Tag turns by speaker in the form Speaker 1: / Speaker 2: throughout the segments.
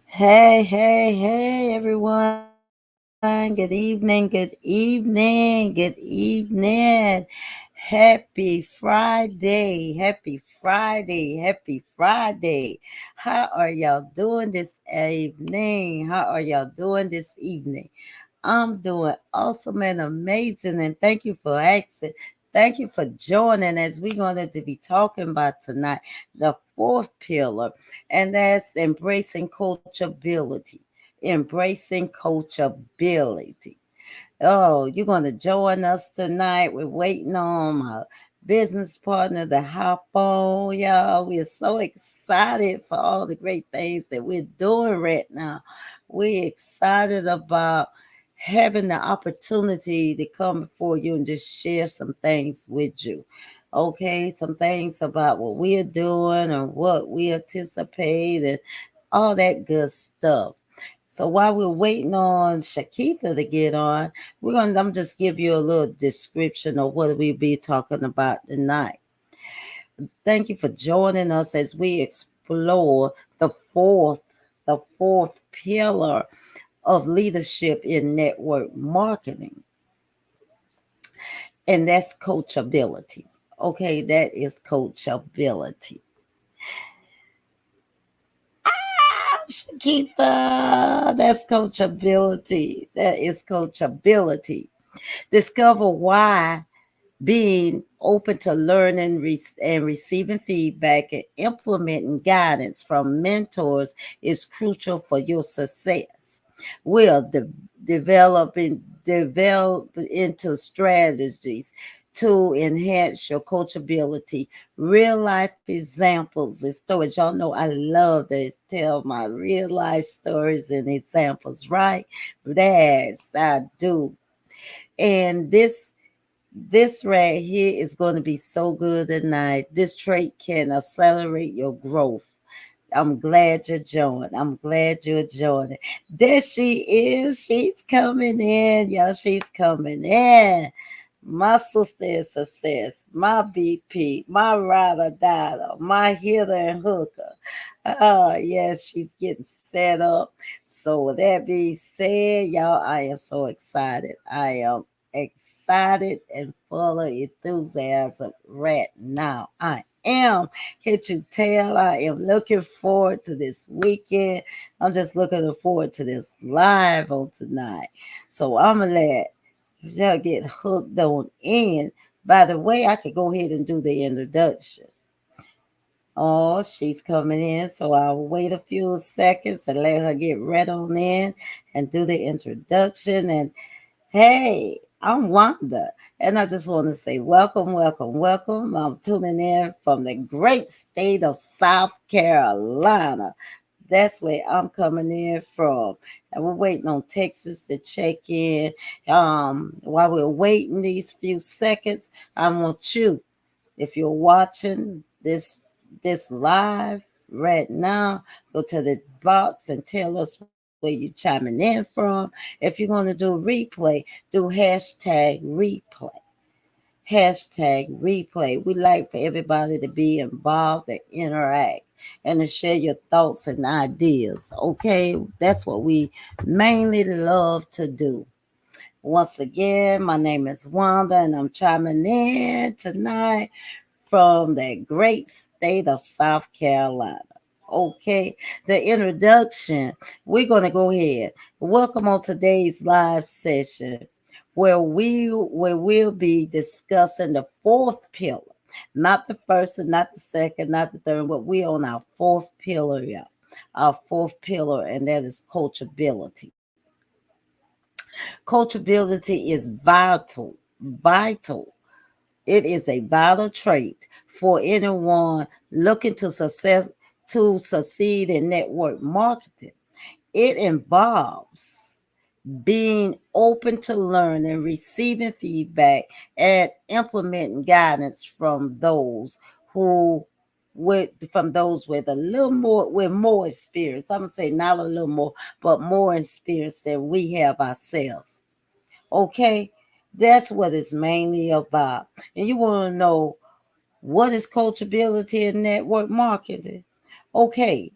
Speaker 1: Hey, everyone. Good evening. Happy Friday. How are y'all doing this evening? I'm doing awesome and amazing, and thank you for asking. Thank you for joining as we're going to be talking about tonight the fourth pillar, and that's embracing coachability. Embracing coachability. Oh, you're going to join us tonight. We're waiting on my business partner to hop on, y'all. We're so excited for all the great things that we're doing right now. We're excited about having the opportunity to come before you and just share some things with you. Okay, some things about what we're doing and what we anticipate and all that good stuff. So while we're waiting on Shakita to get on, I'm just give you a little description of what we'll be talking about tonight. Thank you for joining us as we explore the fourth pillar of leadership in network marketing, and that's coachability. Okay, that is coachability. Shakita, that's coachability. That is coachability. Discover why being open to learning and receiving feedback and implementing guidance from mentors is crucial for your success. We'll develop into strategies to enhance your coachability. Real life examples and stories. Y'all know I love to tell my real life stories and examples, right? Yes, I do. And this right here is going to be so good tonight. This trait can accelerate your growth. I'm glad you're joining. I'm glad you're joining. There she is. She's coming in. Y'all, she's coming in. My sister in success, my BP, my rider dialer, my hitter and hooker. Yes, she's getting set up. So with that being said, y'all, I am so excited. I am excited and full of enthusiasm right now. I am. Can't you tell? I am looking forward to this weekend. I'm just looking forward to this live on tonight. So I'm gonna let y'all get hooked on in. By the way, I could go ahead and do the introduction. Oh, she's coming in, so I'll wait a few seconds and let her get right on in and do the introduction. And hey, I'm Wanda, and I just want to say welcome. I'm tuning in from the great state of South Carolina. That's where I'm coming in from. And we're waiting on Texas to check in. While we're waiting these few seconds, I want you, if you're watching this live right now, go to the box and tell us where you're chiming in from. If you're going to do replay, do hashtag replay. We like for everybody to be involved and interact and to share your thoughts and ideas. Okay, that's what we mainly love to do. Once again, my name is Wanda, and I'm chiming in tonight from the great state of South Carolina. Okay, the introduction. We're going to go ahead. Welcome on today's live session where we'll be discussing the fourth pillar. Not the first and not the second, not the third, but we're on our fourth pillar, yeah. Our fourth pillar, and that is coachability. Coachability is vital. It is a vital trait for anyone looking to succeed in network marketing. It involves being open to learning, receiving feedback, and implementing guidance who from those with a little more with more experience. I'm gonna say not a little more, but more experience than we have ourselves. Okay, that's what it's mainly about. And you want to know what is coachability in network marketing? Okay,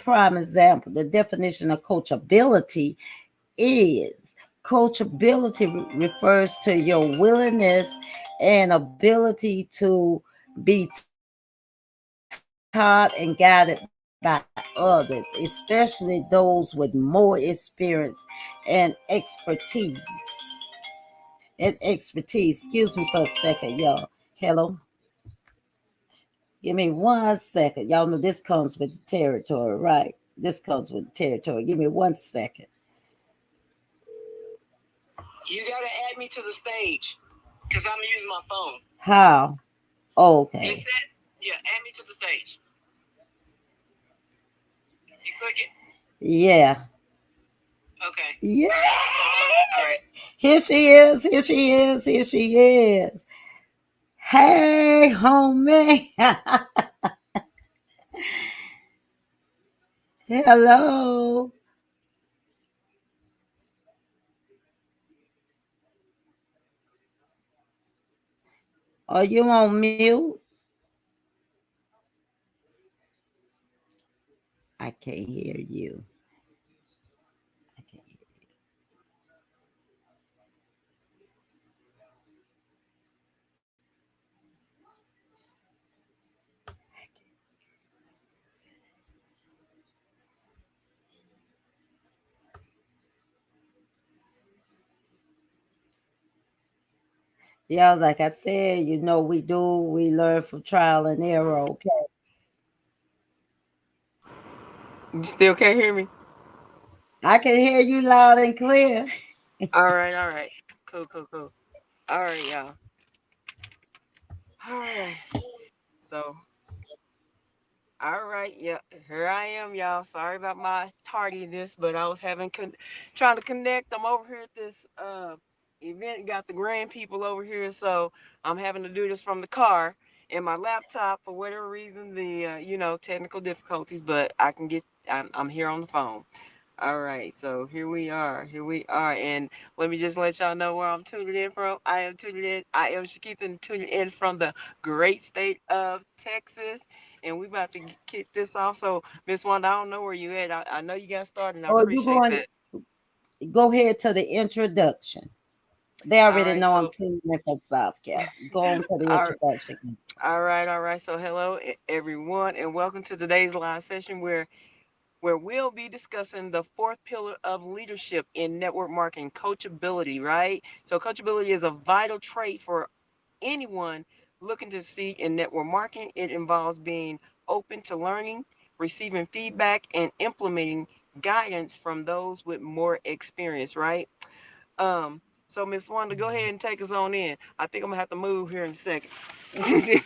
Speaker 1: prime example. The definition of coachability is coachability refers to your willingness and ability to be taught and guided by others, especially those with more experience and expertise. Excuse me for a second, y'all. Hello. Give me 1 second. Y'all know this comes with the territory, right? This comes with the territory. Give me 1 second.
Speaker 2: You gotta add me to the stage because I'm using my phone.
Speaker 1: How?
Speaker 2: It
Speaker 1: Okay.
Speaker 2: said, yeah, add me to the stage. You click it.
Speaker 1: Yeah.
Speaker 2: Okay.
Speaker 1: Yeah.
Speaker 2: All right. All right.
Speaker 1: Here she is. Here she is. Here she is. Hey, homie. Hello. Are you on mute? I can't hear you. I can't hear. Yeah, like I said, we learn from trial and error. Okay.
Speaker 2: You still can't hear me?
Speaker 1: I can hear you loud and clear.
Speaker 2: All right. All right. Cool. Cool. Cool. All right, y'all. All right. So, all right. Yeah. Here I am, y'all. Sorry about my tardiness, but I was trying to connect. I'm over here at this event. Got the grand people over here, so I'm having to do this from the car and my laptop for whatever reason. The technical difficulties, but I can get. I'm here on the phone. All right, so here we are. Here we are. And let me just let y'all know where I'm tuning in from. I am Shakitha, tuning in from the great state of Texas. And we about to kick this off. So, Miss Wanda, I don't know where you at. I know you got started, and I
Speaker 1: Or you
Speaker 2: appreciate
Speaker 1: going
Speaker 2: that.
Speaker 1: go ahead to the introduction. They
Speaker 2: All
Speaker 1: already
Speaker 2: right,
Speaker 1: know I'm
Speaker 2: so,
Speaker 1: tuning in from South Cal. Go on to the
Speaker 2: all,
Speaker 1: introduction.
Speaker 2: all right, all right. So, hello, everyone, and welcome to today's live session where we'll be discussing the fourth pillar of leadership in network marketing, coachability, right? So, coachability is a vital trait for anyone looking to succeed in network marketing. It involves being open to learning, receiving feedback, and implementing guidance from those with more experience, right? So Miss Wanda, go ahead and take us on in. I think I'm gonna have to move here in a second. But go ahead.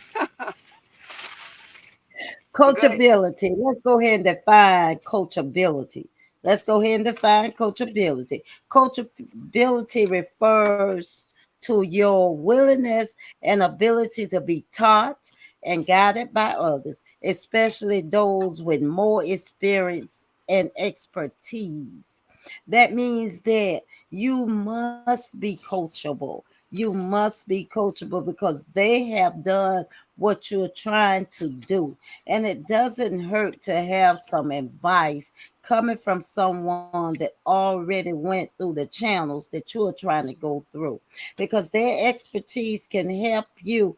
Speaker 1: Coachability. Let's go ahead and define coachability. Let's go ahead and define coachability. Coachability refers to your willingness and ability to be taught and guided by others, especially those with more experience and expertise. That means that you must be coachable. You must be coachable because they have done what you're trying to do. And it doesn't hurt to have some advice coming from someone that already went through the channels that you're trying to go through because their expertise can help you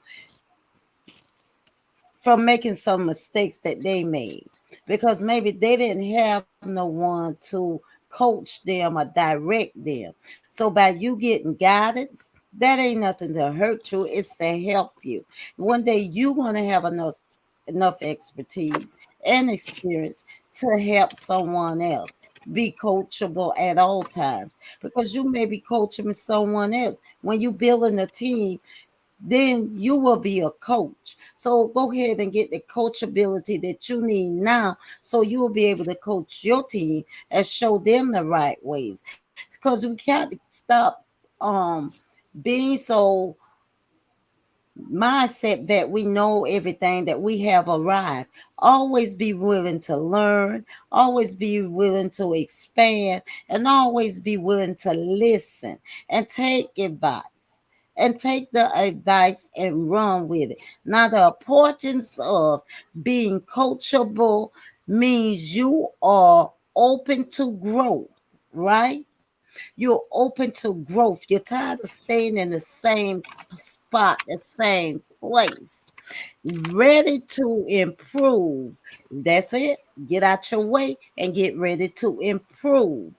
Speaker 1: from making some mistakes that they made because maybe they didn't have no one to coach them or direct them. So by you getting guidance, that ain't nothing to hurt you, it's to help you. One day you're going to have enough expertise and experience to help someone else be coachable at all times because you may be coaching someone else when you building a team, then you will be a coach. So go ahead and get the coachability that you need now so you will be able to coach your team and show them the right ways. Because we can't stop um being so mindset that we know everything, that we have arrived. Always be willing to learn, always be willing to expand, and always be willing to listen and take advice. And take the advice and run with it. Now, the importance of being coachable, means you are open to growth, right? You're open to growth. You're tired of staying in the same spot, the same place, ready to improve. That's it. Get out your way and get ready to improve,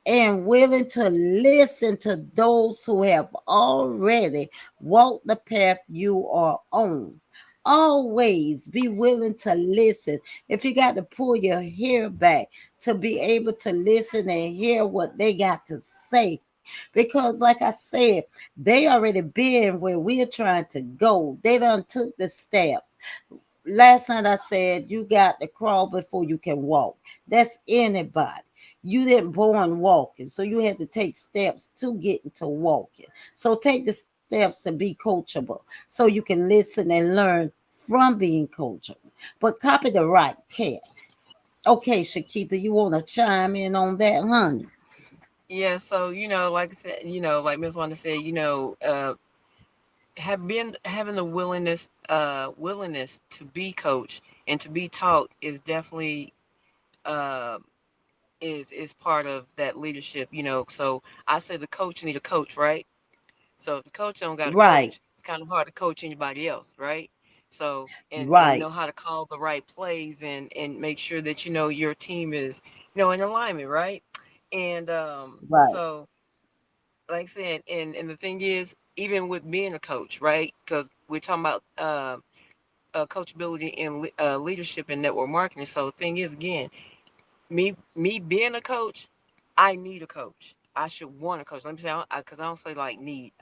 Speaker 1: and willing to listen to those who have already walked the path you are on. Always be willing to listen. If you got to pull your hair back to be able to listen and hear what they got to say. Because, like I said, they already been where we're trying to go. They done took the steps. Last night I said you got to crawl before you can walk. That's anybody. You didn't born walking, so you had to take steps to get into walking. So take the steps to be coachable so you can listen and learn from being coachable. But copy the right cat. Okay, Shakita, you want to chime in on that, honey?
Speaker 2: Yeah, so like I said, like Miss Wanda said, have been having the willingness to be coached and to be taught is definitely uh, is part of that leadership. So I say the coach need a coach, right? So if the coach don't got a
Speaker 1: Right,
Speaker 2: coach, it's kind of hard to coach anybody else, right? So and
Speaker 1: right,
Speaker 2: know how to call the right plays and make sure that your team is in alignment, right? And
Speaker 1: right,
Speaker 2: so like I said, and the thing is, even with being a coach, right? Because we're talking about coachability and leadership and network marketing. So the thing is, again, me being a coach, I need a coach. I should want a coach. Let me say, because I don't say like need.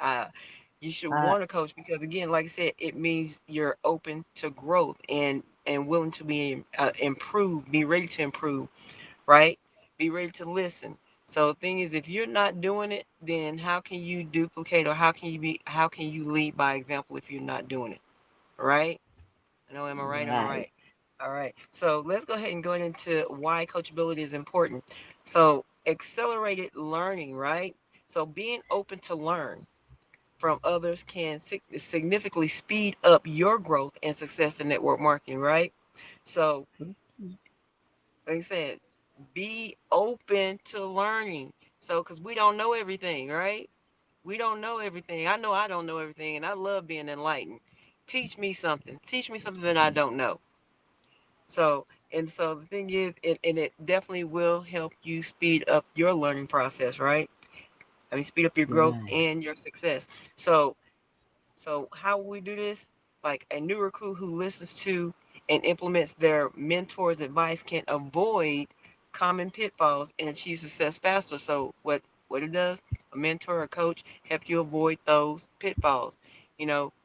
Speaker 2: You should
Speaker 1: uh,
Speaker 2: want a coach because again, like I said, it means you're open to growth and willing to be improve, be ready to improve, right? Be ready to listen. So the thing is, if you're not doing it, then how can you duplicate or how can you lead by example if you're not doing it, right? I know, am I right? Am I
Speaker 1: right.
Speaker 2: right? All right. So let's go ahead and go into why coachability is important. So accelerated learning, right? So being open to learn from others can significantly speed up your growth and success in network marketing, right? So, like I said, be open to learning. So, because we don't know everything, right? We don't know everything. I know I don't know everything, and I love being enlightened. Teach me something. Teach me something that I don't know. So the thing is, it definitely will help you speed up your learning process, right? I mean, speed up your growth
Speaker 1: Right.
Speaker 2: and your success. So so how will we do this? Like a new recruit who listens to and implements their mentor's advice can avoid common pitfalls and achieve success faster. So what it does, a mentor or coach help you avoid those pitfalls,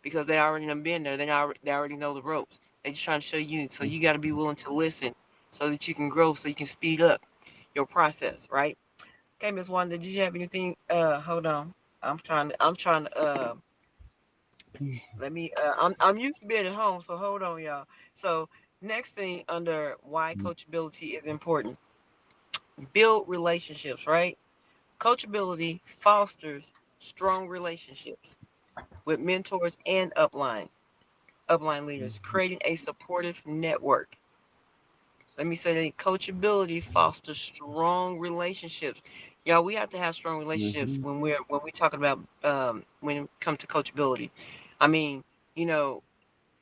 Speaker 2: because they already done been there. They already know the ropes. They just trying to show you. So you got to be willing to listen so that you can grow, so you can speed up your process, right? Okay, Miss Wanda, did you have anything? Hold on. I'm trying to let me. I'm used to being at home, so hold on, y'all. So next thing under why coachability is important: build relationships. Right? Coachability fosters strong relationships with mentors and upline leaders, creating a supportive network. Let me say that coachability fosters strong relationships. Y'all, we have to have strong relationships
Speaker 1: Mm-hmm.
Speaker 2: when we talking about when it comes to coachability. I mean, you know,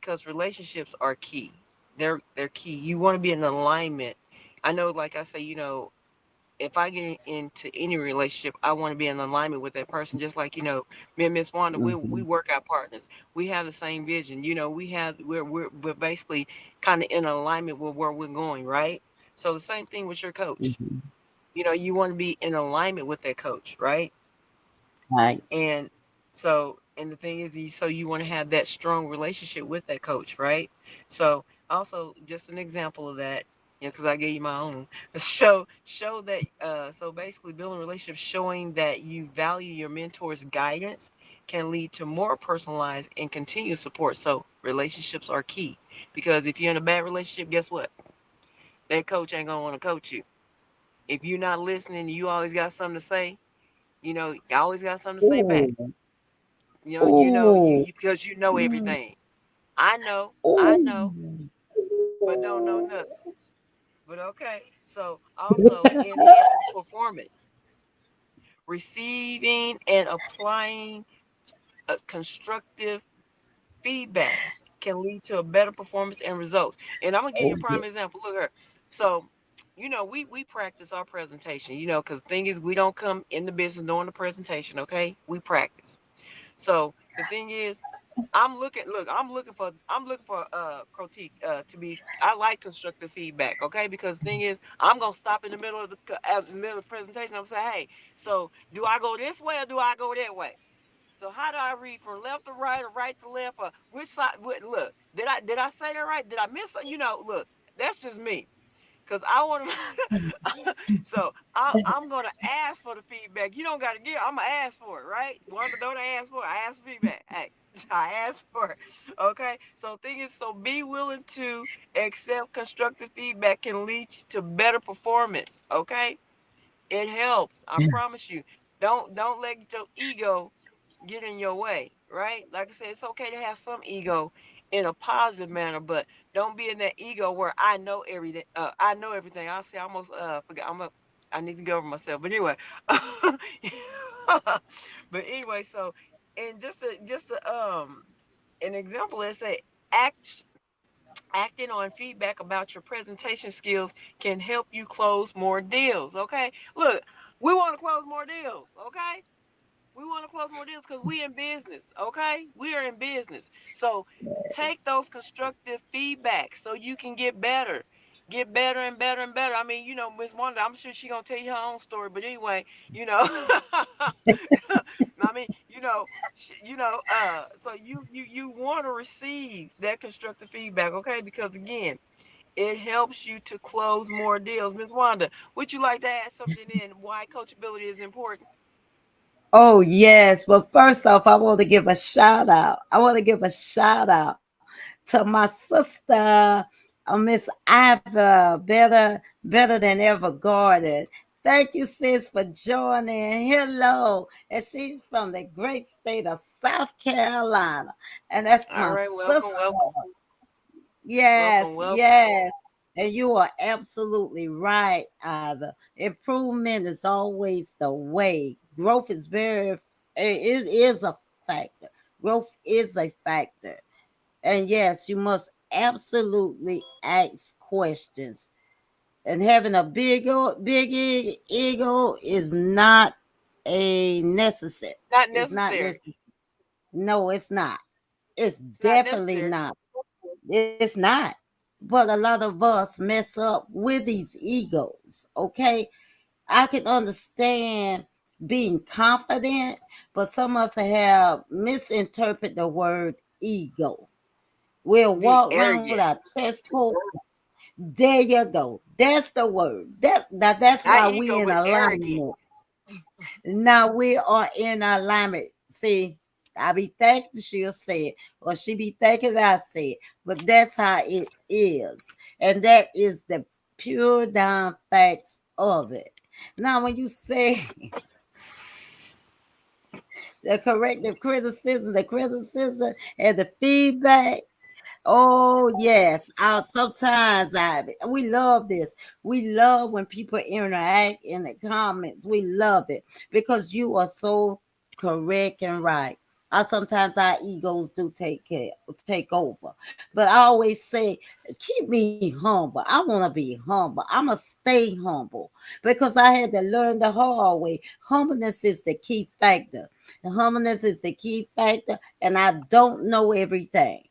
Speaker 2: because relationships are key. They're key. You want to be in alignment. I know, like I say, if I get into any relationship, I want to be in alignment with that person. Just like me and Miss Wanda, we
Speaker 1: Mm-hmm.
Speaker 2: work out partners. We have the same vision. We're basically kind of in alignment with where we're going, right? So the same thing with your coach.
Speaker 1: Mm-hmm.
Speaker 2: You want to be in alignment with that coach, right?
Speaker 1: Right.
Speaker 2: And and the thing is, so you want to have that strong relationship with that coach, right? So also, just an example of that, because I gave you my own. Show that. So basically, building relationships, showing that you value your mentor's guidance, can lead to more personalized and continuous support. So relationships are key, because if you're in a bad relationship, guess what? That coach ain't gonna want to coach you. If you're not listening, you always got something to say. You always got something to say back.
Speaker 1: Oh,
Speaker 2: You
Speaker 1: oh,
Speaker 2: because you know
Speaker 1: mm,
Speaker 2: everything. I know,
Speaker 1: oh,
Speaker 2: but don't know nothing. Okay. So also enhances performance, receiving and applying constructive feedback can lead to a better performance and results. And I'm gonna give you a
Speaker 1: Oh,
Speaker 2: prime
Speaker 1: yeah.
Speaker 2: example. Look here. So, we practice our presentation. Because the thing is, we don't come in the business knowing the presentation. Okay, we practice. So the thing is, I'm looking for critique to be. I like constructive feedback. Okay, because the thing is, I'm gonna stop in the middle of the presentation. I'm gonna say, hey, so do I go this way or do I go that way? So how do I read from left to right or right to left or which side? Look, did I say that right? Did I miss? Look, that's just me. Cause I want to. So I'm gonna ask for the feedback. You don't gotta give. I'm gonna ask for it, right? Wanda don't ask for it. I ask for feedback. Hey, I ask for it. Okay. So thing is, so be willing to accept constructive feedback can lead to better performance. Okay. It helps. I promise you. Don't let your ego get in your way, right? Like I said, it's okay to have some ego in a positive manner, but don't be in that ego where I know everything. I know everything. I say I almost forgot. I need to govern myself. But anyway, but anyway, so and just an example, let's say act acting on feedback about your presentation skills can help you close more deals. Okay, look, we want to close more deals. Okay, we want to close more deals because we in business, okay? We are in business. So take those constructive feedback so you can get better. Get better and better and better. I mean, Miss Wanda, I'm sure she gonna tell you her own story, but anyway, I mean, so you want to receive that constructive feedback, okay? Because again, it helps you to close more deals. Miss Wanda, would you like to add something in why coachability is important?
Speaker 1: Oh, yes. Well, first off, I want to give a shout out. I want to give a shout out to my sister, Miss Iva, better than ever guarded. Thank you, sis, for joining. Hello. And she's from the great state of South Carolina. And that's
Speaker 2: All
Speaker 1: my
Speaker 2: right, welcome,
Speaker 1: sister.
Speaker 2: welcome, welcome,
Speaker 1: Yes,
Speaker 2: welcome.
Speaker 1: yes. And you are absolutely right, Iva. Improvement is always the way. Growth is it is a factor. Growth is a factor. And yes, you must absolutely ask questions. And having a ego is not a necessary.
Speaker 2: Not
Speaker 1: It's not
Speaker 2: necessary.
Speaker 1: necessary. No, it's not. It's
Speaker 2: It's not
Speaker 1: definitely
Speaker 2: necessary.
Speaker 1: not. It's not. But a lot of us mess up with these egos. Okay. I can understand being confident, but some of us have misinterpreted the word ego. We'll
Speaker 2: Being
Speaker 1: walk around with
Speaker 2: arrogant.
Speaker 1: our chest pulled. There you go. That's the word. That's
Speaker 2: Not
Speaker 1: why we
Speaker 2: ego,
Speaker 1: in
Speaker 2: but
Speaker 1: alignment.
Speaker 2: arrogance.
Speaker 1: Now we are in alignment. See, I be thinking she'll say it, or she be thinking I say it, but that's how it is, and that is the pure down facts of it. Now, when you say the corrective criticism, and the feedback. Oh yes, sometimes we love this. We love when people interact in the comments. We love it because you are so correct and right. Sometimes our egos do take over, but I always say, keep me humble. I want to be humble. I'ma stay humble because I had to learn the hard way. Humbleness is the key factor. Humbleness is the key factor, and I don't know everything.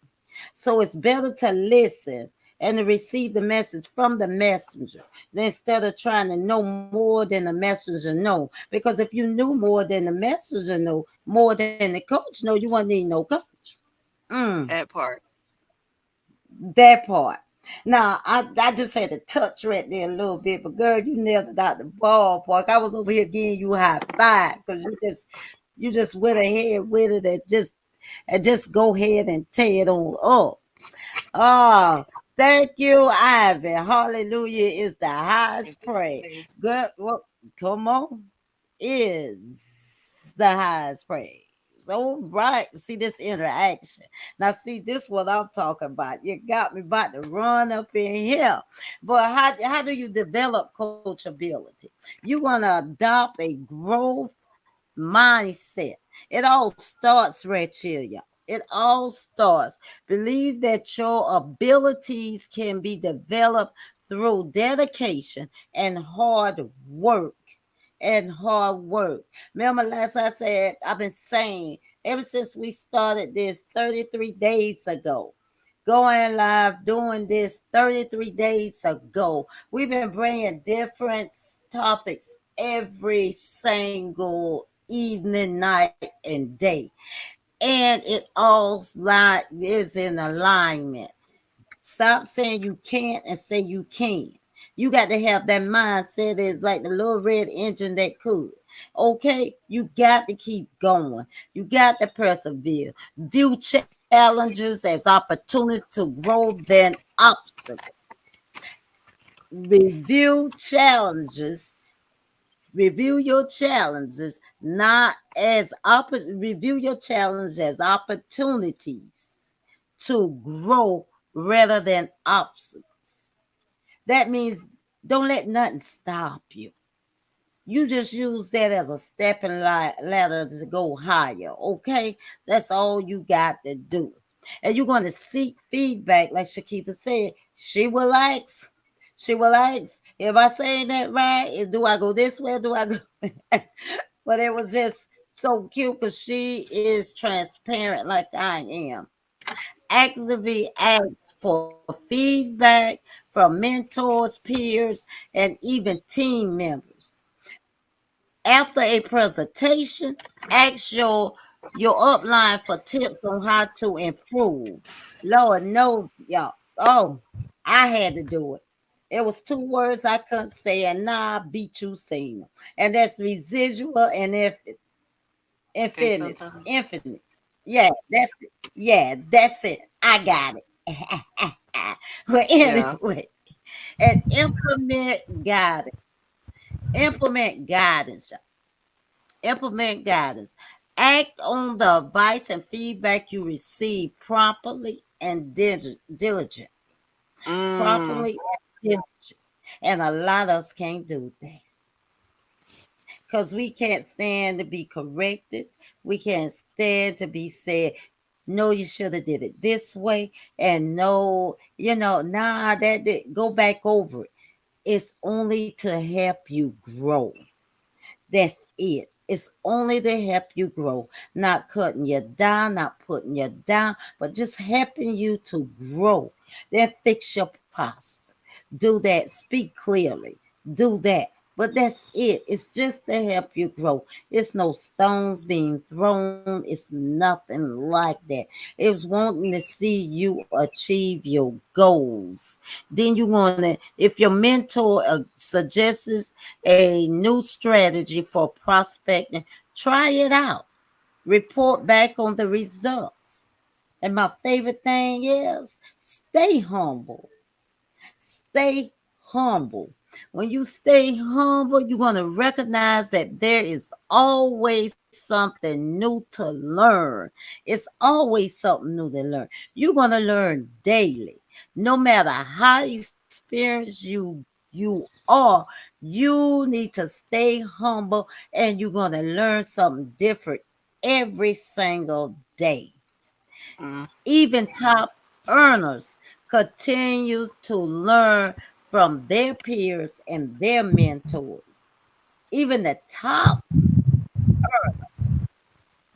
Speaker 1: So it's better to listen and to receive the message from the messenger instead of trying to know more than the messenger know. Because if you knew more than the messenger know, more than the coach know, you wouldn't need no coach.
Speaker 2: That part.
Speaker 1: That part. Now, I just had to touch right there a little bit, but girl, you nailed it out the ballpark. I was over here giving you high five because you just went ahead with it and just go ahead and tear it on up. Oh, thank you, Ivy. Hallelujah is the
Speaker 2: And
Speaker 1: highest
Speaker 2: this
Speaker 1: praise.
Speaker 2: is
Speaker 1: Girl, well, come on, is the highest praise. All right. See this interaction. Now, see this what I'm talking about. You got me about to run up in here. But how do you develop coachability? You're gonna adopt a growth mindset. It all starts right here, y'all. It all starts. Believe that your abilities can be developed through dedication and hard work. And hard work. Remember, last I said, I've been saying ever since we started this 33 days ago, going live, doing this 33 days ago. We've been bringing different topics every single evening, night, and day. And it all is in alignment. Stop saying you can't and say you can. You got to have that mindset is like the little red engine that could. Okay, you got to keep going. You got to persevere. View challenges as opportunities to grow than obstacles. Review challenges. Review your challenges not as review your challenges as opportunities to grow rather than obstacles. That means don't let nothing stop you. You just use that as a stepping ladder to go higher. Okay, that's all you got to do. And you're going to seek feedback, like Shakita said. She will ask. She will ask, if I saying that right, do I go this way? Do I go? But it was just so cute because she is transparent like I am. Actively asks for feedback from mentors, peers, and even team members. After a presentation, ask your upline for tips on how to improve. Lord knows, y'all. Oh, I had to do it. It was two words I couldn't say, and now I beat you saying them. And that's residual and
Speaker 2: Okay,
Speaker 1: infinite.
Speaker 2: sometimes.
Speaker 1: Infinite. Yeah, that's it. Yeah, that's it. I got it. But
Speaker 2: Yeah.
Speaker 1: anyway, and implement guidance. Implement guidance, y'all. Implement guidance. Act on the advice and feedback you receive properly and diligent.
Speaker 2: Mm.
Speaker 1: Properly and diligent. And a lot of us can't do that because we can't stand to be corrected. We can't stand to be said, no, you should have did it this way, and no, nah, go back over it. It's only to help you grow. That's it. It's only to help you grow, not cutting you down, not putting you down, but just helping you to grow. Then fix your posture. Do that. Speak clearly. Do that. But that's it. It's just to help you grow. It's no stones being thrown. It's nothing like that. It's wanting to see you achieve your goals. Then you want to, if your mentor suggests a new strategy for prospecting, try it out. Report back on the results. And my favorite thing is stay humble. Stay humble. When you stay humble, you're going to recognize that there is always something new to learn. It's always something new to learn. You're going to learn daily. No matter how experienced you are, you need to stay humble and you're going to learn something different every single day.
Speaker 2: Mm.
Speaker 1: Even top earners continue to learn from their peers and their mentors. Even the top,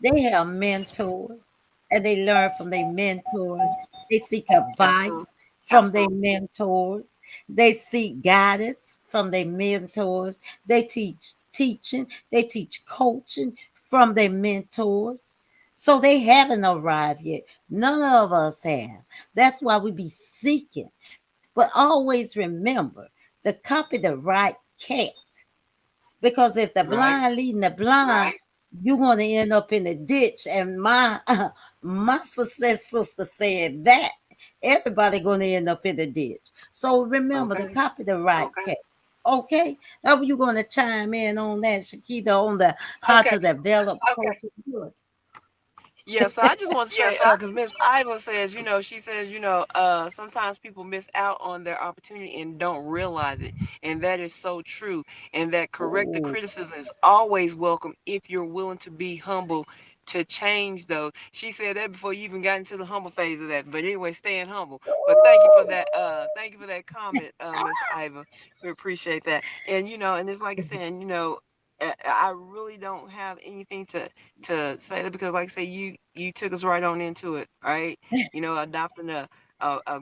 Speaker 1: they have mentors and they learn from their mentors. They seek
Speaker 2: Absolutely.
Speaker 1: advice from their
Speaker 2: Absolutely.
Speaker 1: mentors. They seek guidance from their mentors. They teach teaching. They teach coaching from their mentors. So they haven't arrived yet. None of us have. That's why we be seeking. But always remember to copy the right cat. Because if the
Speaker 2: Right.
Speaker 1: blind leading the blind, you're going to end up in the ditch. And my my success sister said that everybody going to end up in the ditch. So remember to
Speaker 2: Okay.
Speaker 1: copy the right
Speaker 2: Okay.
Speaker 1: cat. Okay, now you're going to chime in on that, Shakita, on the how
Speaker 2: Okay.
Speaker 1: to develop
Speaker 2: Okay.
Speaker 1: coachability.
Speaker 2: Yeah, so I just want to say, because Miss Iva says, she says, sometimes people miss out on their opportunity and don't realize it. And that is so true. And that corrective
Speaker 1: Ooh,
Speaker 2: criticism is always welcome if you're willing to be humble to change those. She said that before you even got into the humble phase of that. But anyway, staying humble. But thank you for that comment, Miss Iva. We appreciate that. And and it's like I said, I really don't have anything to say that because, like I say, you took us right on into it, right? Adopting a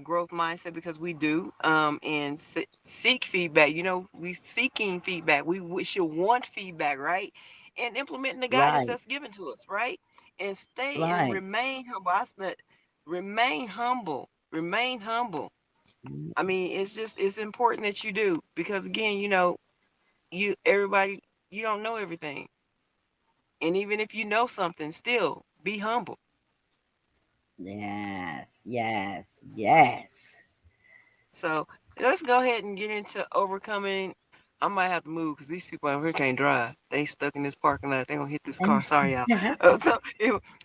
Speaker 2: growth mindset because we do, and seek feedback. We seeking feedback. We should want feedback, right? And implementing the guidance
Speaker 1: right,
Speaker 2: that's given to us, right? And stay and
Speaker 1: right.
Speaker 2: remain humble. I said, remain humble. Remain humble. I mean, it's important that you do because again, everybody you don't know everything. And even if you know something, still be humble.
Speaker 1: Yes, yes, yes.
Speaker 2: So let's go ahead and get into overcoming. I might have to move because these people out here can't drive. They stuck in this parking lot. They gonna hit this car. Sorry, y'all.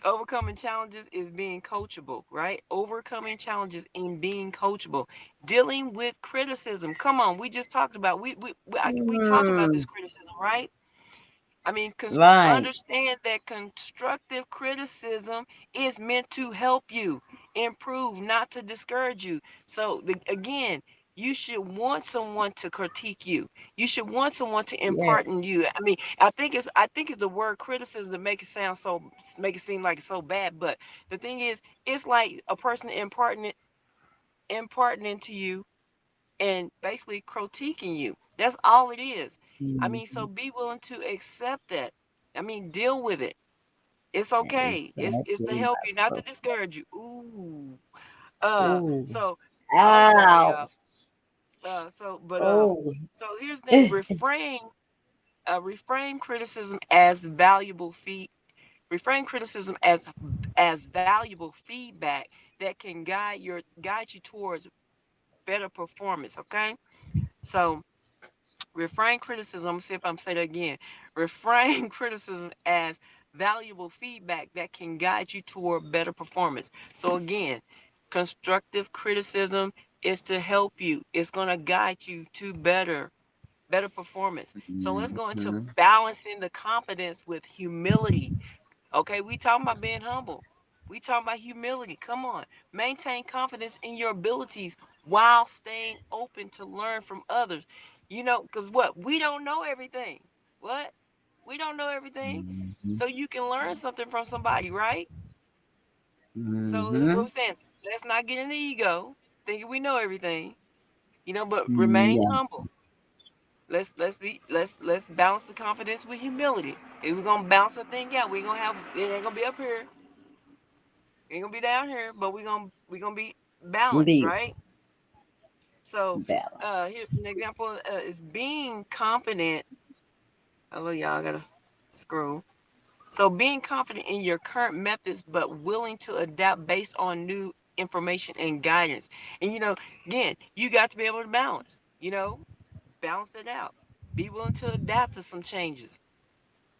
Speaker 2: Overcoming challenges is being coachable, right? Overcoming challenges in being coachable. Dealing with criticism. Come on, we just talked about we talked about this
Speaker 1: Mm,
Speaker 2: criticism, right? I mean,
Speaker 1: right.
Speaker 2: understand that constructive criticism is meant to help you improve, not to discourage you. So, again, you should want someone to critique you. You should want someone to
Speaker 1: Yeah.
Speaker 2: impart in you. I mean, I think it's the word criticism that make it seem like it's so bad. But the thing is, it's like a person imparting into you and basically critiquing you. That's all it is. I mean, so
Speaker 1: Mhm.
Speaker 2: be willing to accept that. I mean, deal with it. It's okay. It's to
Speaker 1: Exactly.
Speaker 2: help you,
Speaker 1: That's
Speaker 2: not to
Speaker 1: perfect.
Speaker 2: discourage you. Ooh.
Speaker 1: Ooh.
Speaker 2: So I'm sorry, y'all.
Speaker 1: Ouch.
Speaker 2: So but
Speaker 1: Oh.
Speaker 2: so here's the thing. Reframe criticism as valuable feed. Reframe criticism as valuable feedback that can guide you towards better performance. Okay. So reframe criticism. I'm gonna see if I'm saying that again. Reframe criticism as valuable feedback that can guide you toward better performance. So again, constructive criticism is to help you. It's gonna guide you to better performance. So let's go into
Speaker 1: Mhm.
Speaker 2: balancing the confidence with humility. Okay, we talking about being humble. We talking about humility. Come on. Maintain confidence in your abilities while staying open to learn from others. Because what? We don't know everything. What? We don't know everything.
Speaker 1: Mhm.
Speaker 2: So you can learn something from somebody, right? So what
Speaker 1: Mhm.
Speaker 2: I'm saying, let's not get in the ego, thinking we know everything, but remain
Speaker 1: Yeah.
Speaker 2: humble. Let's balance the confidence with humility. If we're gonna balance a thing out, it ain't gonna be up here. Ain't gonna be down here, but we gonna be balanced,
Speaker 1: Be
Speaker 2: right? So,
Speaker 1: balanced.
Speaker 2: here an example is being confident. Oh, y'all gotta scroll. So, being confident in your current methods, but willing to adapt based on new information and guidance. And again, you got to be able to balance. Balance it out. Be willing to adapt to some changes.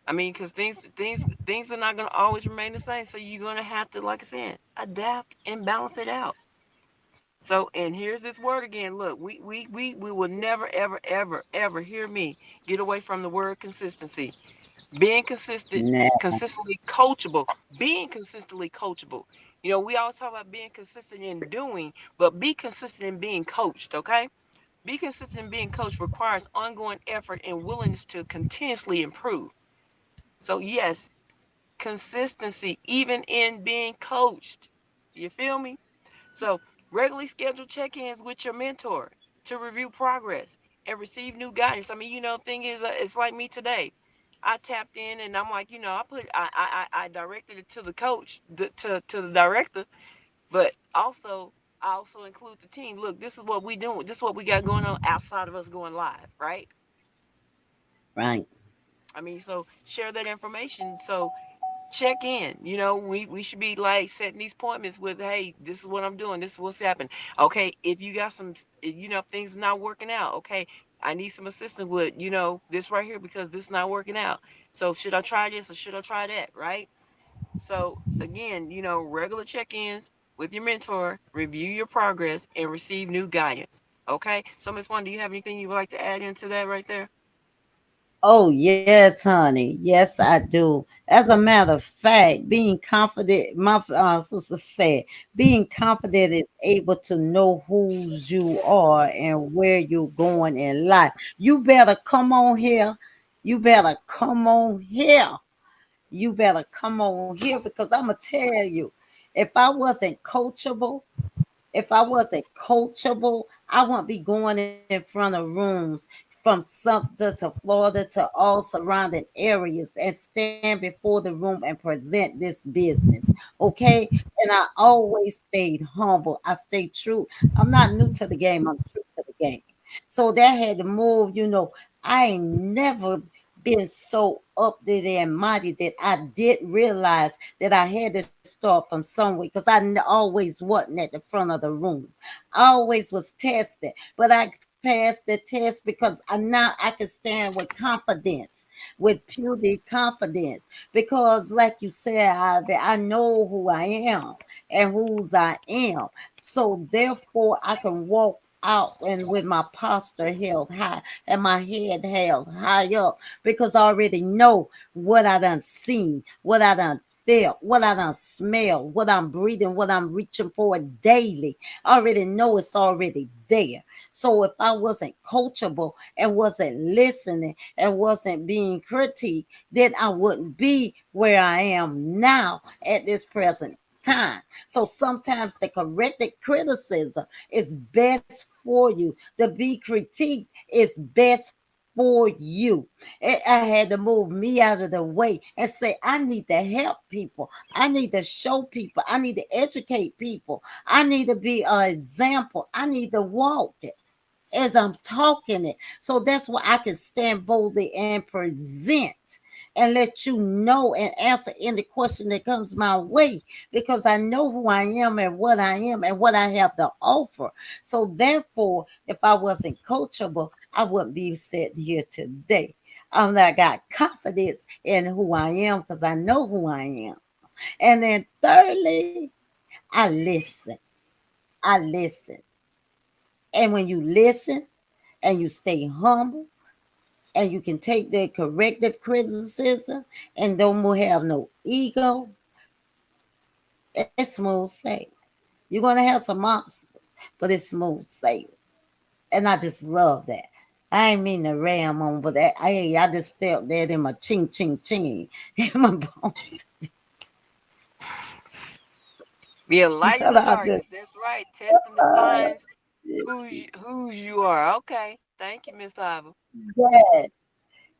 Speaker 2: I mean, because things are not gonna always remain the same. So you're gonna have to, like I said, adapt and balance it out. So, and here's this word again. Look, we will never, ever, ever, ever hear me get away from the word consistency. Being
Speaker 1: Nah.
Speaker 2: consistently coachable. Being consistently coachable. We always talk about being consistent in doing, but be consistent in being coached, okay? Be consistent in being coached requires ongoing effort and willingness to continuously improve. So, yes, consistency, even in being coached. You feel me? So, regularly schedule check ins with your mentor to review progress and receive new guidance. I mean, thing is, it's like me today. I tapped in and I'm like, I directed it to the coach, to the director, but I also include the team. Look, this is what we doing. This is what we got going on outside of us going live, right?
Speaker 1: Right.
Speaker 2: I mean, so share that information. So check in. We should be like setting these appointments with, hey, this is what I'm doing. This is what's happening. Okay, if you got if things are not working out, okay, I need some assistance with, this right here because this is not working out. So should I try this or should I try that, right? So again, regular check-ins with your mentor, review your progress, and receive new guidance. Okay. So Miss One, do you have anything you would like to add into that right there?
Speaker 1: Oh, yes, honey. Yes, I do. As a matter of fact, being confident, my sister said, being confident is able to know whose you are and where you're going in life. You better come on here. You better come on here. You better come on here because I'm going to tell you, if I wasn't coachable, if I wasn't coachable, I wouldn't be going in front of rooms from Sumter to Florida to all surrounding areas and stand before the room and present this business. Okay. And I always stayed humble. I stayed true. I'm not new to the game. I'm true to the game. So that had to move, I ain't never been so up there and mighty that I did realize that I had to start from somewhere because always wasn't at the front of the room. I always was tested, but I passed the test because now I can stand with confidence, with purity confidence. Because, like you said, Ivy, I know who I am and whose I am. So therefore, I can walk out and with my posture held high and my head held high up because I already know what I done seen, what I done felt, what I done smell, what I'm breathing, what I'm reaching for daily. I already know it's already there. So if I wasn't coachable and wasn't listening and wasn't being critiqued, then I wouldn't be where I am now at this present time. So sometimes the corrected criticism is best for you. To be critiqued is best for you. I had to move me out of the way and say, I need to help people. I need to show people. I need to educate people. I need to be an example. I need to walk it as I'm talking it. So that's why I can stand boldly and present and let you know and answer any question that comes my way because I know who I am and what I have to offer. So therefore, if I wasn't coachable, I wouldn't be sitting here today. I got confidence in who I am because I know who I am. And then thirdly, I listen. I listen. And when you listen and you stay humble and you can take the corrective criticism and don't have no ego, it's smooth sailing. You're gonna have some obstacles, but it's smooth sailing. And I just love that. I ain't mean to ram on, but I just felt that in my ching ching ching in my bones.
Speaker 2: Be a light in
Speaker 1: But
Speaker 2: the
Speaker 1: I just
Speaker 2: darkness. That's right. Testing
Speaker 1: uh,
Speaker 2: defines whose you are. Okay. Thank you, Miss Iva.
Speaker 1: yeah.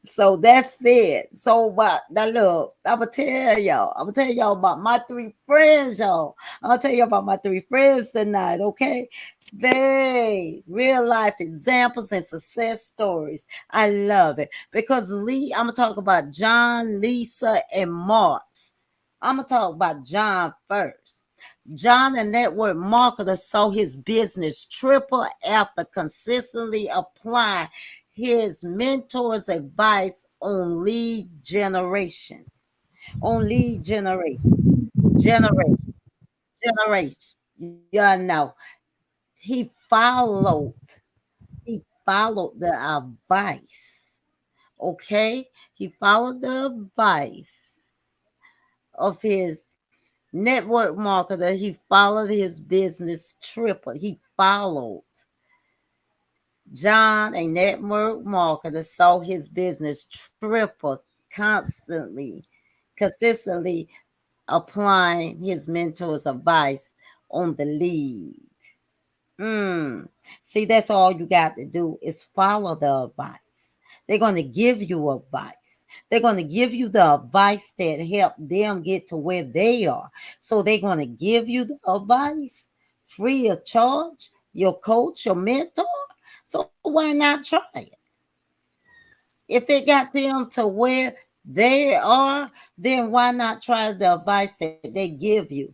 Speaker 1: So that's it. So but now look, I'm gonna tell y'all about my three friends, y'all. I'm gonna tell you about my three friends tonight, okay? They real life examples and success stories. I love it. Because I'm gonna talk about John, Lisa, and Marks. I'm gonna talk about John first. John, a network marketer, saw his business triple after consistently applying his mentor's advice on lead generations. On lead generation, generation. You know, he followed, he followed the advice. Okay, he followed the advice of his network marketer. He followed his business triple. He followed John, a network marketer, saw his business triple constantly, consistently applying his mentor's advice on the lead. Mm. See, that's all you got to do is follow the advice. They're going to give you advice. They're going to give you the advice that help them get to where they are. So they're going to give you the advice free of charge, your coach, your mentor. So why not try it? If it got them to where they are, then why not try the advice that they give you?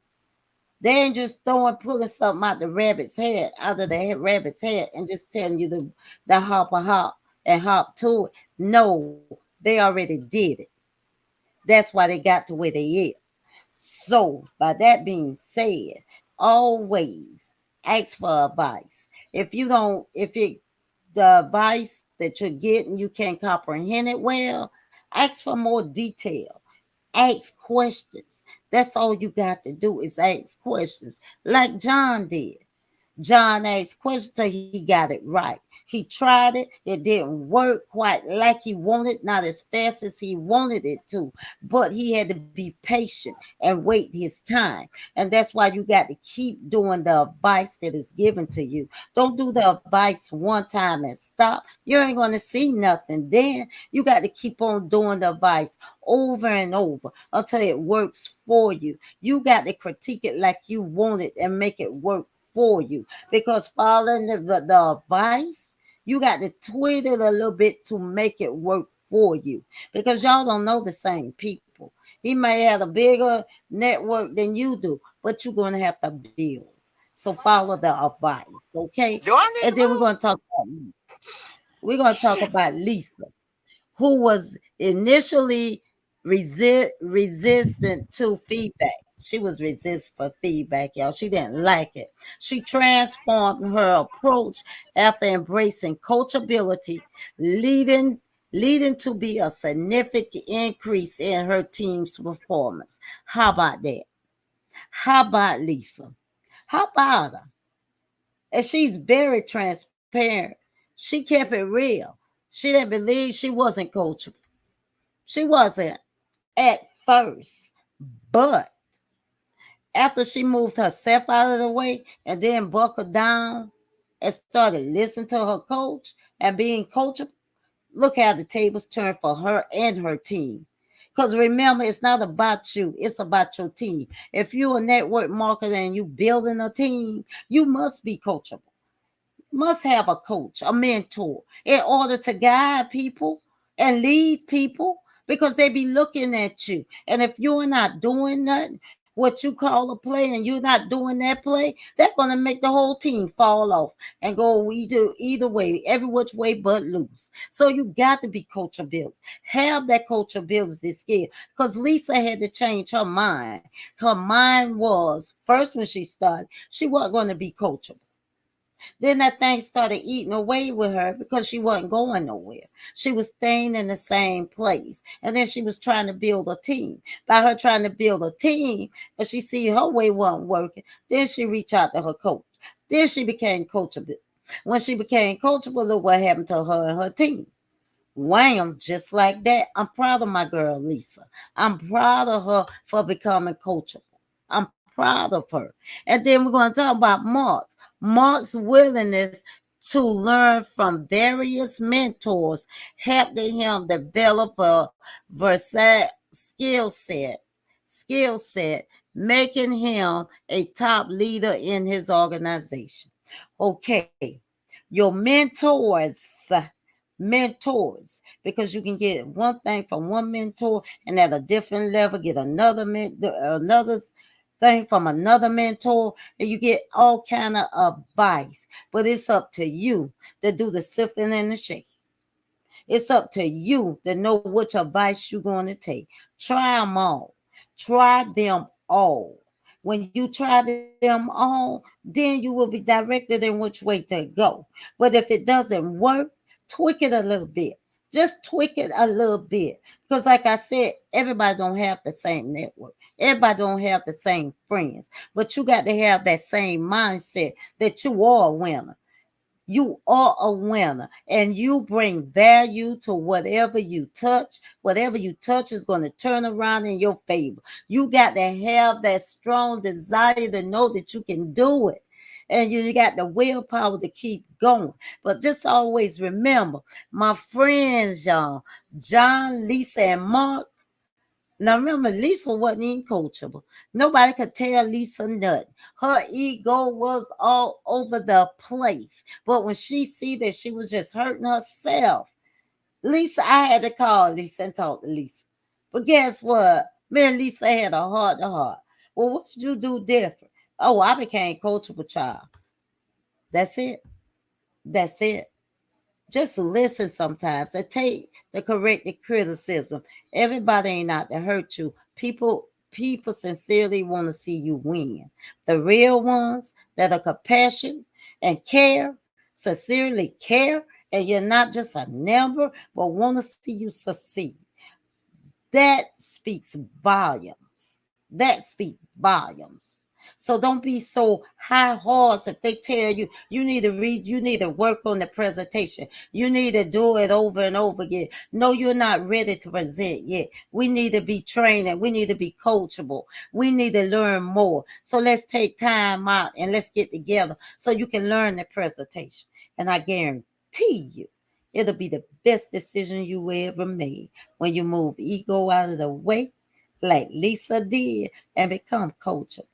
Speaker 1: They ain't just pulling something out the rabbit's head, out of the rabbit's head, and just telling you the hop a hop and hop to it. No, they already did it. That's why they got to where they is. So, by that being said, always ask for advice. If you don't, if it the advice that you're getting you can't comprehend it well, ask for more detail. Ask questions. That's all you got to do is ask questions, like John did. John asked questions till he got it right. He tried it, it didn't work quite like he wanted, not as fast as he wanted it to, but he had to be patient and wait his time. And that's why you got to keep doing the advice that is given to you. Don't do the advice one time and stop. You ain't going to see nothing. Then you got to keep on doing the advice over and over until it works for you. You got to critique it like you want it and make it work for you, because following the advice, you got to tweak it a little bit to make it work for you, because y'all don't know the same people. He may have a bigger network than you do, but you're going to have to build. So follow the advice, okay?
Speaker 2: Do I
Speaker 1: And
Speaker 2: need to
Speaker 1: then
Speaker 2: move?
Speaker 1: we're going to talk
Speaker 2: Shit.
Speaker 1: about Lisa, who was initially resistant to feedback. She was resistant for feedback, y'all. She didn't like it. She transformed her approach after embracing coachability, leading leading to be a significant increase in her team's performance. How about that? How about Lisa? How about her? And she's very transparent. She kept it real. She didn't believe she wasn't coachable. She wasn't at first, but after she moved herself out of the way and then buckled down and started listening to her coach and being coachable, look how the tables turned for her and her team. Because remember, it's not about you, it's about your team. If you're a network marketer and you building a team, you must be coachable, must have a coach, a mentor, in order to guide people and lead people, because they be looking at you. And if you're not doing nothing, what you call a play, and you're not doing that play, that's gonna make the whole team fall off and go either way, every which way but loose. So you got to be coachability. Have that coachability skill. Because Lisa had to change her mind. Her mind was first when she started, she wasn't going to be coachable. Then that thing started eating away with her because she wasn't going nowhere. She was staying in the same place. And then she was trying to build a team. By her trying to build a team, and she see her way wasn't working, then she reached out to her coach. Then she became coachable. When she became coachable, look what happened to her and her team. Wham, just like that. I'm proud of my girl, Lisa. I'm proud of her for becoming coachable. I'm proud of her. And then we're going to talk about Mark's. Mark's willingness to learn from various mentors helped him develop a versatile skill set, making him a top leader in his organization. Okay, your mentors, because you can get one thing from one mentor and at a different level get another thing from another mentor, and you get all kind of advice, but it's up to you to do the sifting and the shaking. It's up to you to know which advice you're going to take. Try them all. Try them all. When you try them all, then you will be directed in which way to go. But if it doesn't work, tweak it a little bit. Just tweak it a little bit. Because like I said, everybody don't have the same network. Everybody don't have the same friends. But you got to have that same mindset that you are a winner. You are a winner, and you bring value to whatever you touch. Whatever you touch is going to turn around in your favor. You got to have that strong desire to know that you can do it. And you got the willpower to keep going. But just always remember, my friends, y'all, John, Lisa, and Mark. Now remember, Lisa wasn't even coachable. Nobody could tell Lisa nothing. Her ego was all over the place. But when she see that she was just hurting herself, Lisa, I had to call Lisa and talk to Lisa. But guess what? Me and Lisa had a heart to heart. Well, what did you do different? Oh, I became coachable, child. That's it. That's it. Just listen sometimes and take the corrective criticism. Everybody ain't out to hurt you. People people sincerely want to see you win. The real ones that are compassionate and care, sincerely care, and you're not just a number, but want to see you succeed. That speaks volumes. That speaks volumes. So don't be so high horse if they tell you you need to read, you need to work on the presentation, you need to do it over and over again. No, you're not ready to present yet. We need to be training, we need to be coachable, we need to learn more. So let's take time out and let's get together so you can learn the presentation. And I guarantee you, it'll be the best decision you ever made when you move ego out of the way, like Lisa did, and become coachable.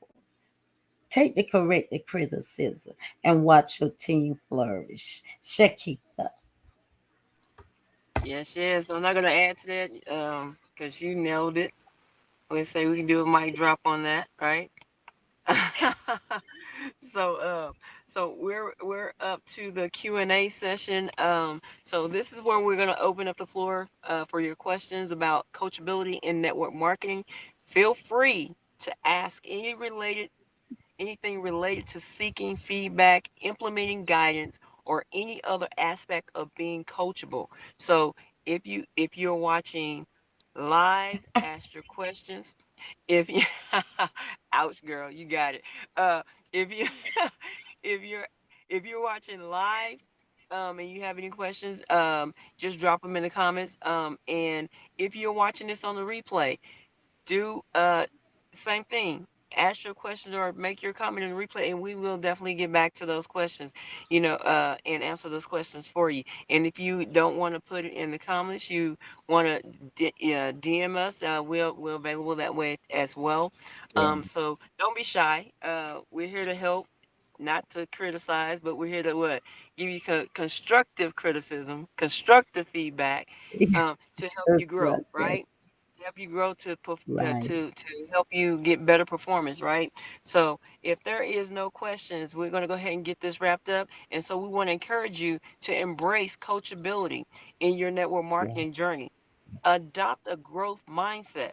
Speaker 1: Take the corrective criticism and watch your team flourish. Shakita.
Speaker 2: Yes, yes. I'm not gonna add to that, because you nailed it. We say we can do a mic drop on that, right? So, we're up to the Q&A session. So this is where we're gonna open up the floor for your questions about coachability in network marketing. Feel free to ask anything related to seeking feedback, implementing guidance, or any other aspect of being coachable. So if you're watching live, ask your questions. If you ouch girl, you got it. If you if you're if you're watching live and you have any questions, just drop them in the comments. And if you're watching this on the replay, do same thing. Ask your questions or make your comment in the replay, and we will definitely get back to those questions, and answer those questions for you. And if you don't want to put it in the comments, you want to DM us, we're available that way as well.
Speaker 1: Yeah.
Speaker 2: So don't be shy. We're here to help, not to criticize, but we're here to what? Give you constructive criticism, constructive feedback, to help
Speaker 1: That's
Speaker 2: you grow,
Speaker 1: right there.
Speaker 2: right? To help you grow
Speaker 1: Right.
Speaker 2: to help you get better performance, right? So if there is no questions, we're going to go ahead and get this wrapped up. And so we want to encourage you to embrace coachability in your network
Speaker 1: Yeah.
Speaker 2: marketing journey. Adopt a growth mindset,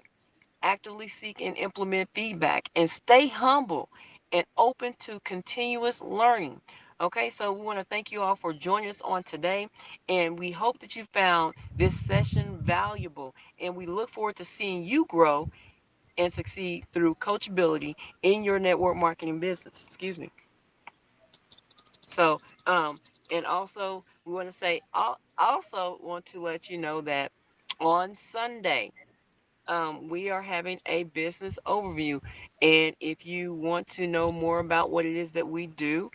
Speaker 2: actively seek and implement feedback, and stay humble and open to continuous learning. Okay, so we want to thank you all for joining us on today, and we hope that you found this session valuable. And we look forward to seeing you grow and succeed through coachability in your network marketing business. Excuse me. So, and also we want to say, also want to let you know that on Sunday, we are having a business overview. And if you want to know more about what it is that we do,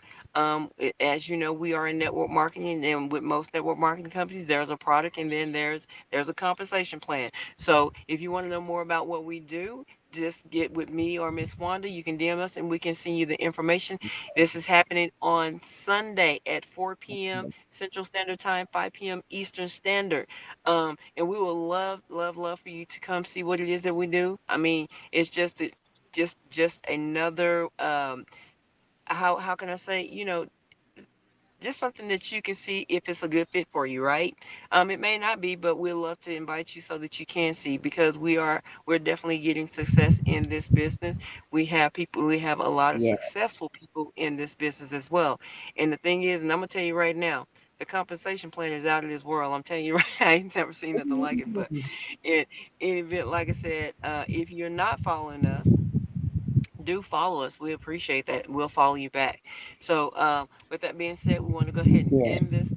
Speaker 2: as you know, we are in network marketing, and with most network marketing companies, there's a product and then there's a compensation plan. So if you want to know more about what we do, just get with me or Miss Wanda. You can DM us and we can send you the information. This is happening on Sunday at 4 p.m. Central Standard Time, 5 p.m. Eastern Standard. And we will love, love, love for you to come see what it is that we do. I mean, it's just another how can I say, just something that you can see if it's a good fit for you, right? It may not be, but we'd love to invite you so that you can see, because we're definitely getting success in this business. We have a lot of
Speaker 1: Yeah.
Speaker 2: successful people in this business as well. And the thing is, and I'm gonna tell you right now, the compensation plan is out of this world. I'm telling you right, I ain't never seen nothing like it. But in any event, like I said, if you're not following us, do follow us. We appreciate that. We'll follow you back. So, with that being said, we want to go ahead and
Speaker 1: Yeah.
Speaker 2: end this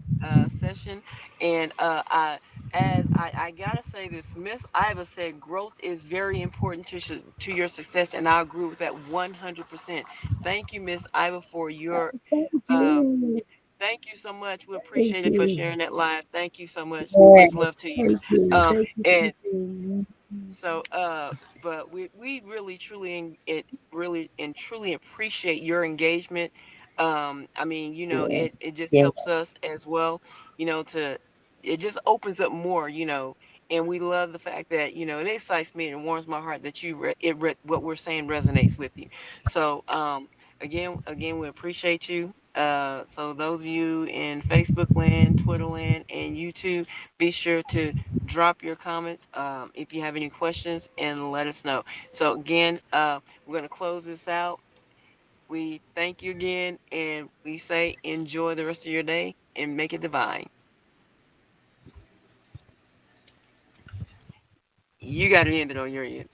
Speaker 2: session. And I gotta say this, Miss Iva said growth is very important to your success, and I agree with that 100%. Thank you, Miss Iva, for your
Speaker 1: Thank
Speaker 2: uh,
Speaker 1: you.
Speaker 2: thank you so much. We
Speaker 1: Thank
Speaker 2: appreciate it for
Speaker 1: you.
Speaker 2: sharing that live. Thank you so much.
Speaker 1: Yeah.
Speaker 2: Much love to you.
Speaker 1: Thank you. Thank you.
Speaker 2: And
Speaker 1: Thank you.
Speaker 2: so, but we really truly really and truly appreciate your engagement. I mean,
Speaker 1: Yeah.
Speaker 2: it just helps
Speaker 1: Yes.
Speaker 2: us as well, to it just opens up more, and we love the fact that it excites me and warms my heart that what we're saying resonates with you. So, again, we appreciate you. So those of you in Facebook land, Twitter land, and YouTube, be sure to drop your comments if you have any questions and let us know. So again, we're going to close this out. We thank you again, and we say enjoy the rest of your day and make it divine. You got to end it on your end.